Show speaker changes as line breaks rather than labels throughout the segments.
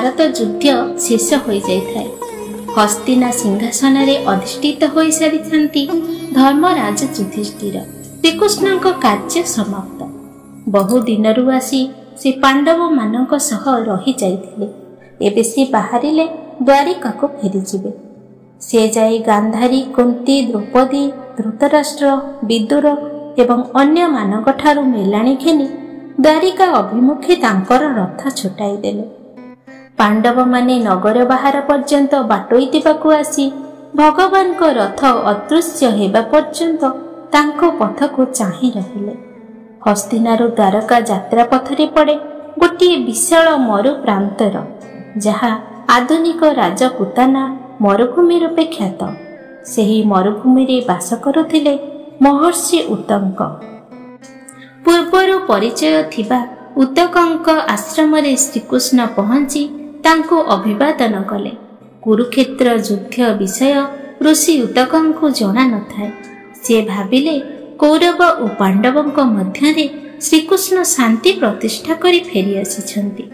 महाभारत युद्ध शेष हो जाए। हस्तिना सिंहासन अधिष्ठित हो सारी धर्मराज युधिष्ठिर। श्रीकृष्ण कार्य समाप्त। बहु दिन आसी से पांडव मानक सह रही जाइथिले। एबे से बाहरिले द्वारिका को फेरीजिबे। से जाई गांधारी, कुंती, द्रौपदी, धृतराष्ट्र, विदुर एवं अन्य मानक ठारू मेलाणी घेनी द्वारिका अभिमुखी तांकर रथ छुटाई देले। पांडव माने नगर बाहर पर्यंत बाटोई देबाकू आसी भगवान को रथ अदृश्य हेबा पर्यंत तांको पथ को चाहि रहिले। हस्तिनारु द्वारका यात्रा पथरे पड़े गोटे विशाल मरु प्रांतर, जहा आधुनिक राजपुताना मरुभूमि रूपे ख्यात। सेही मरुभूमि रे बास करुथिले महर्षि उतंक। पूर्वरु परिचय थिबा उतकंक आश्रम रे श्रीकृष्ण पहुंची तांको अभिवादन कले। कुरुक्षेत्र युद्ध विषय ऋषि उतकंकु जना न थाए। से भाबिले कौरव और पांडवंक मध्यरे श्रीकृष्ण शांति प्रतिष्ठा करी फेरी आसिछन्ति।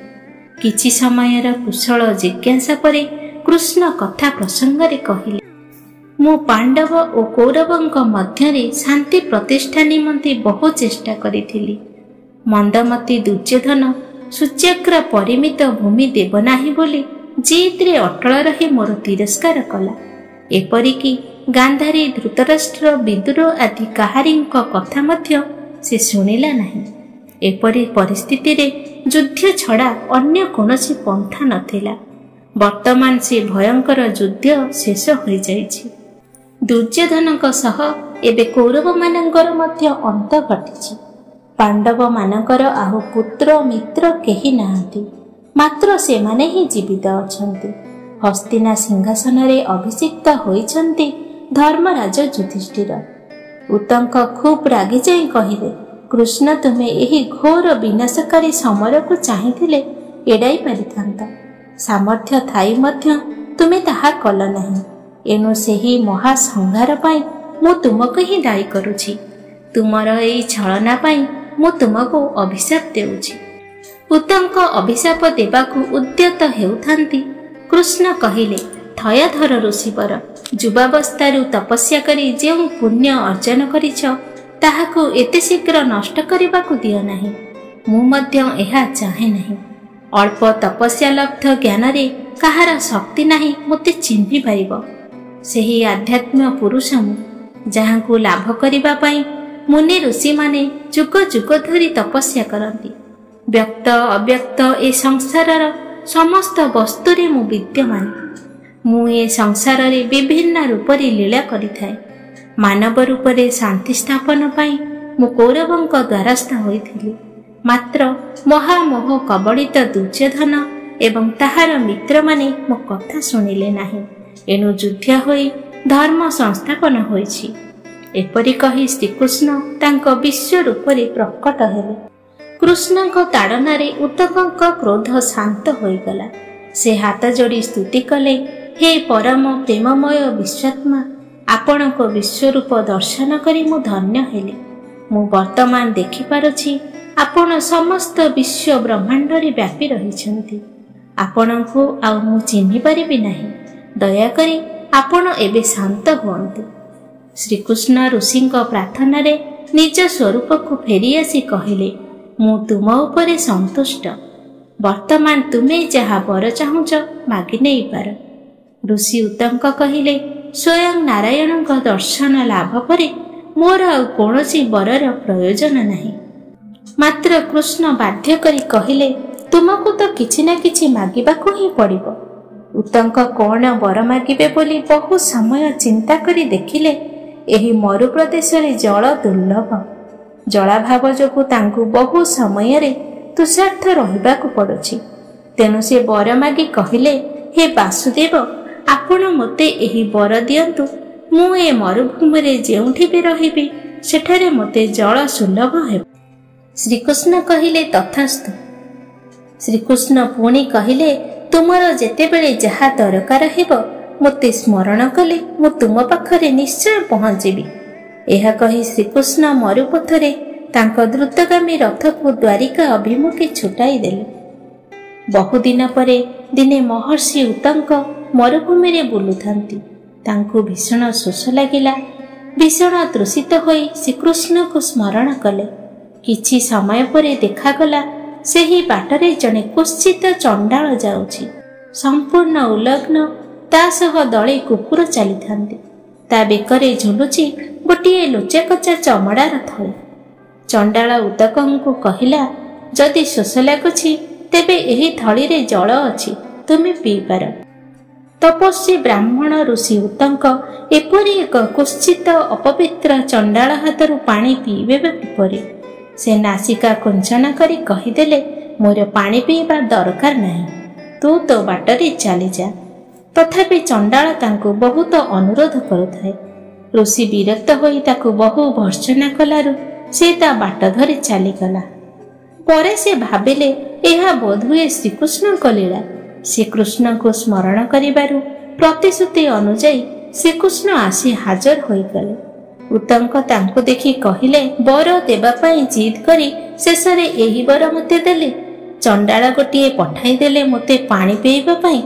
किछि समयर कुशल जिज्ञासा परे कृष्ण कथा प्रसंग रे कहिले, मु पांडव और कौरवंक मध्यरे शांति प्रतिष्ठा निमंते बहु चेष्टा करिथिली। मंदमती दुर्योधन सूच्याग्र परिमित भूमि देव नाही बोली जीत अटल रही मोर तिरस्कार कला। एपरिकी गांधारी, धृतराष्ट्र, विदुर आदि काहारींक कथा मध्य से शुणिला नाही। एपरी परिस्थिति रे युद्ध छड़ा अन्य कोनोसी पंथा नथिला। वर्तमान से भयंकर युद्ध शेष हो जाइछि। दुर्योधनक सह एबे कौरव मानकर मध्य अंत घटिछि। पांडव मानकर आहु पुत्र मित्र केही नाहांती, मात्र से माने ही जीवित अछंती। हस्तिना सिंहासन रे अभिषिक्त होइछंती धर्मराज युधिष्ठिर। उतंक खूब रागी जाई कहिले, कृष्ण तुमे एही घोर विनाशकारी समर को चाहिथिले एडाई पारिथांता। सामर्थ्य थाई मध्य तुमे ताहा कल नाही। एनु सेही महासंहार पाई मु तुमको ही दायी करुछि। तुमर एई छलना पाई मु तुमको अभिशाप देउछि। उतंक अभिशाप देबाकू उद्यत हेउथांती कृष्ण कहिले, थयाधर ऋषिवर, युवावस्थारू तपस्या करी जेउ पुण्य अर्जन करिछ ताहाकू एते शीघ्र नष्ट करिबाकू दियो नाही। मु मध्य एहा चाहे नाही। अल्प तपस्या लब्ध ज्ञान रे काहार शक्ति नाही मते चिन्हि पारिबो। सेही आध्यात्म पुरुष मु, जहांकू लाभ करिबा पाई मुनि ऋषि माने जुग जुग धरी तपस्या करती। व्यक्त अव्यक्त ए संसारर समस्त वस्तुरे मु विद्यमान। मु ए संसार रे विभिन्न रूपरे लीला करिथाए। मानव रूपरे शांति स्थापन पाई मु कौरवंक द्वारस्थ होइथिली। मात्र महामोह कबलित दुर्योधन एवं ताहार मित्र माने मो कथा सुनिले नाही। एनु युद्ध होई धर्म संस्थापन होइछि। एपरि कही श्रीकृष्ण तांक विश्व रूपरे प्रकट हेले। कृष्णक ताड़नारे उतकंक क्रोध शांत होइगला। से हाथ जोड़ी स्तुति कले, हे परम प्रेममय विश्वात्मा, आपणक विश्वरूप दर्शन करी मु धन्य हेले। मु वर्तमान देखि पारुछि आपण समस्त विश्व ब्रह्मांड रे व्यापी रहिछन्ति। आपणको आ मु चिन्हि परिबि नाही। दया करी आपण एबे शांत हुअन्तु। श्रीकृष्ण ऋषिंक प्रार्थना रे निज स्वरूप को फेरी आसी कहिले, मु तुम उपरे संतुष्ट। वर्तमान तुमे जहा वर चाहुच मागी नहीं पार। ऋषि उतंक कहिले, स्वयं नारायण दर्शन लाभ परे मोर आ कौनसी वरर प्रयोजन नहीं। मात्र कृष्ण बाध्य करी कहिले, तुमको तो किछि ना किछि मागिबाकू ही पड़िबो। उतंक कौन वर मागिबे बोली बहु समय चिंता करी देखिले एही मरु प्रदेश रे जल दुर्लभ। जलाभाव जोगु तांकु बहु समय रे तुषार्थ रहिबाकू पड़ुछि। तेनु से वर मागी कहिले, हे वासुदेव, आपण मते एही वर दियंतु। मु ए मरुभूमि रे जेउठी भी रहिबी सेठारे मते जल सुलभ हेब। श्रीकृष्ण कहिले, तथास्तु। श्रीकृष्ण पुणी कहिले, तुमर जेतेबेले जहा दरकार हेब मते स्मरण कले मु तुम पाखरे निश्चय पहुंचीबी। एहा कही श्रीकृष्ण मरुपथरे तांक द्रुतगामी रथ को द्वारिका अभिमुखी छुटाई देले। बहुदिन परे दिने महर्षि उतंक मरुभूमि बुलुथांती। तांकु भीषण शोष लागिला। भीषण तृषित होई श्रीकृष्ण को स्मरण कले। किछि समय परे देखागला सेही बाटरे जणे कुश्चित चंडाल जाउछि। संपूर्ण उलग्न ता सह दळे कुकुर चली थांती। ता बेकरे झुलुछि गोटिए लोचाकचा चमड़ार थळी। चंडाल उतकंकु कहिला, जदि शोष लागुछि तेबे एही थळी रे जल अछि, तुमे पी पार। तपस्वी ब्राह्मण ऋषि उतंक एपरि एक कुश्चित अपवित्र चंडाल हाथरू पानी पीबे किपरि? से नासिका कुंचन करी कहिदेले, मोर पानी पीबा दरकार नाही, तू तो बाटरे चली जा। तथापि चंडाल तांकु बहुत अनुरोध करुथाए। ऋषि विरक्त होई ताकु बहु भर्त्सना कलारु से ता बाट धरी चलीगला। परे से भाबिले एहा बोधहुए श्रीकृष्णଙ୍କ लीला। श्रीकृष्ण को स्मरण करिबारु प्रतिश्रुति अनुଯାयी श्रीकृष्ण आसी हाजर होइगले। उतंक तांकु देखि कहिले, बर देबा पई जिद करी शेषरे एही बर मते देले। चंडाल गोटिए पठाई देले मते पानी पीबा पई।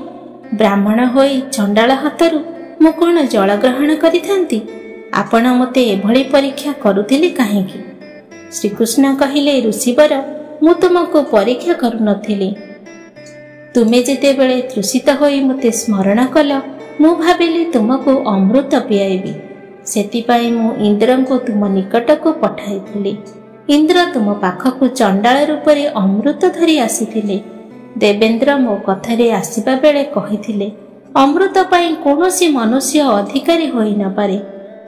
ब्राह्मण होई चंडाल हाथरू मु कोन जल ग्रहण करिथांती? आपण मते एभଳି परीक्षा करुथिले काहेकि? श्रीकृष्ण कहिले, ऋषिवर मु तुमको परीक्षा करू नथिली। तुमे जेतेबेले तृषित होई मते स्मरण कल, मु भाबिली तुमको अमृत पियाइबी। सेतिपाई मु इंद्रको तुम निकटको पठाइथिली। इंद्र तुम पाखकु चंडाल रूपरे अमृत धरी आसीथिले। देवेंद्र मो कथारे आसीबा बेले कहिथिले, अमृत पाई कोनोसी मनुष्य अधिकारी होई न पारे।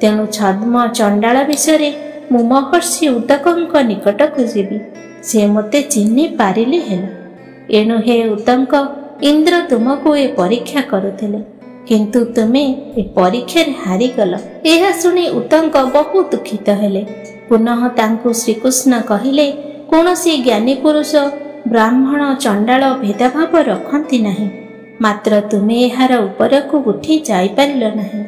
तेणु छद्म चंडाल विषय मु महर्षि उतकंक निकटकु जीवी। से मते चिन्हि पारिले हेला। एणु हे उतंक, इंद्र तुमको ए परीक्षा करुथिले, किंतु तुमे ए परीक्षा रे हारिगल। एहा सुनी उतंक बहु दुखित हेले। पुनः तांकु श्रीकृष्ण कहिले, कोनोसी ज्ञानी पुरुष ब्राह्मण चंडाल भेदभाव रखती नहीं, मात्र तुमे एहार उपरकु उठी जाई पारिल नहीं।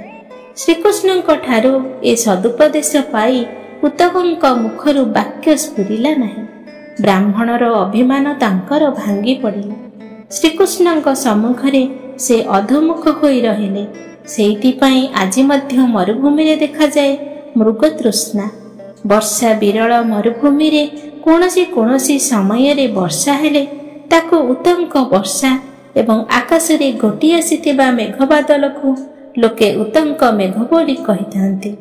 श्रीकृष्णଙ୍କ ठारू ए सदुपदेश पाई उतकंक मुखरू वाक्य स्फुरिला नहीं। ब्राह्मणर अभिमान तांकर भांगी पड़िला। श्रीकृष्णଙ୍କ सम्मुखरे से अधोमुख होई रहिले। सेइथिपाई आजि मध्य मरुभूमि रे देखा जाए मृग तृष्णा। वर्षा विरल मरुभूमि रे कोनोसी समय रे वर्षा हेले ताकु उतंक वर्षा एवं आकाश रे घोटी आसीथिबा मेघ बादल को लोके उतंक मेघ बोली कहिथांती।